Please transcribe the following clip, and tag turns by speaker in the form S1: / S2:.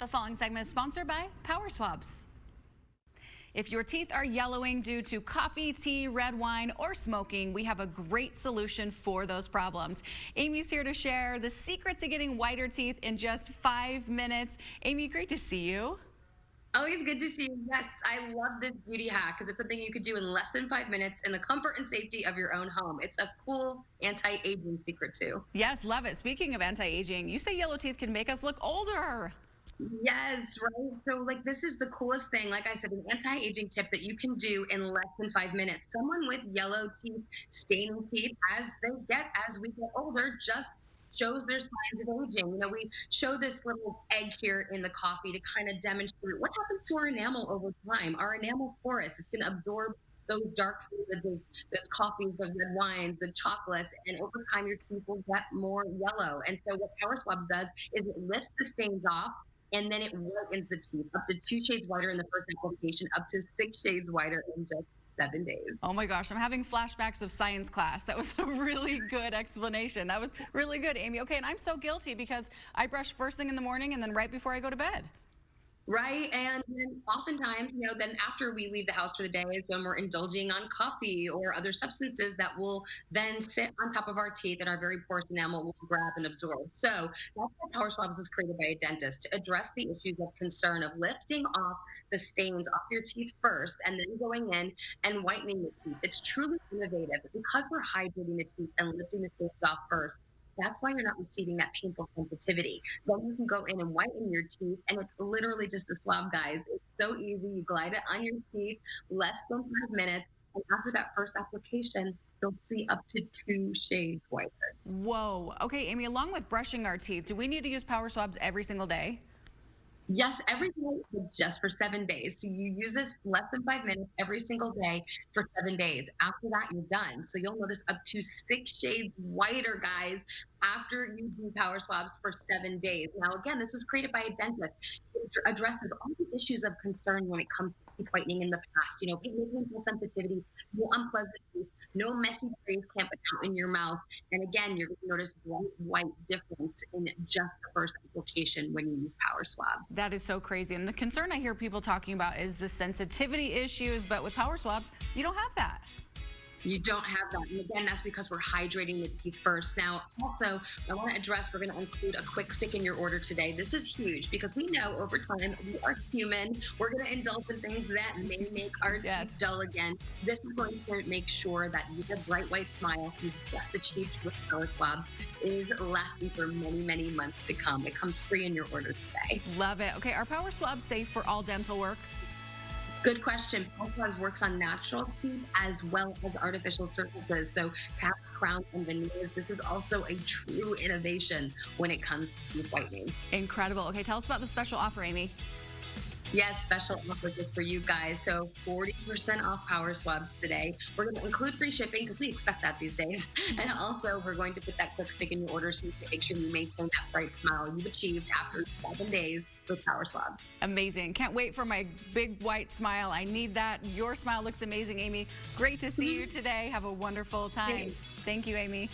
S1: The following segment is sponsored by Power Swabs. If your teeth are yellowing due to coffee, tea, red wine, or smoking, we have a great solution for those problems. Amy's here to share the secret to getting whiter teeth in just 5 minutes. Amy, great to see you.
S2: Always good to see you. Yes, I love this beauty hack because it's something you could do in less than 5 minutes in the comfort and safety of your own home. It's a cool anti-aging secret too.
S1: Yes, love it. Speaking of anti-aging, you say yellow teeth can make us look older.
S2: Yes, right. So this is the coolest thing. Like I said, an anti-aging tip that you can do in less than 5 minutes. Someone with yellow teeth, staining teeth, as we get older, just shows their signs of aging. You know, we show this little egg here in the coffee to kind of demonstrate what happens to our enamel over time. Our enamel porous, it's going to absorb those dark fluids, those coffees, those red wines, the chocolates, and over time your teeth will get more yellow. And so what Power Swabs does is it lifts the stains off, and then it whitens the teeth up to 2 shades whiter in the first application, up to 6 shades whiter in just 7 days.
S1: Oh my gosh, I'm having flashbacks of science class. That was a really good explanation. That was really good, Amy. Okay, and I'm so guilty because I brush first thing in the morning and then right before I go to bed.
S2: Right, and then oftentimes, then after we leave the house for the day is when we're indulging on coffee or other substances that will then sit on top of our teeth and our very porous enamel will grab and absorb. So that's why Power Swabs was created by a dentist, to address the issues of concern of lifting off the stains off your teeth first and then going in and whitening the teeth. It's truly innovative because we're hydrating the teeth and lifting the stains off first. That's why you're not receiving that painful sensitivity. Then you can go in and whiten your teeth, and it's literally just a swab, guys. It's so easy. You glide it on your teeth, less than 5 minutes, and after that first application, you'll see up to 2 shades whiter.
S1: Whoa. Okay, Amy, along with brushing our teeth, do we need to use Power Swabs every single day?
S2: Yes, every day, but just for 7 days. So you use this less than 5 minutes every single day for 7 days. After that, you're done. So you'll notice up to 6 shades whiter, guys, after you do Power Swabs for 7 days. Now, again, this was created by a dentist. It addresses all the issues of concern when it comes to teeth whitening in the past. Painful sensitivity, no unpleasant teeth, no messy trays can't be out in your mouth. And again, you're going to notice bright white difference in just the first application when you use Power Swabs.
S1: That is so crazy. And the concern I hear people talking about is the sensitivity issues, but with Power Swabs, you don't have that.
S2: You don't have that. And again, that's because we're hydrating the teeth first. Now, also, I want to address, we're going to include a quick stick in your order today. This is huge because we know over time we are human. We're going to indulge in things that may make our teeth dull again. This is going to make sure that your bright white smile you've just achieved with Power Swabs is lasting for many, many months to come. It comes free in your order today.
S1: Love it. Okay, are Power Swabs safe for all dental work?
S2: Good question. Power Swabs works on natural teeth as well as artificial surfaces. So caps, crowns, and veneers. This is also a true innovation when it comes to teeth whitening.
S1: Incredible. Okay, tell us about the special offer, Amy.
S2: Yes, special offer just for you guys. So 40% off Power Swabs today. We're going to include free shipping because we expect that these days. And also, we're going to put that quick stick in your order so you can make sure you maintain that bright smile you've achieved after 7 days with Power Swabs.
S1: Amazing. Can't wait for my big white smile. I need that. Your smile looks amazing, Amy. Great to see you today. Have a wonderful time.
S2: Thanks.
S1: Thank you, Amy.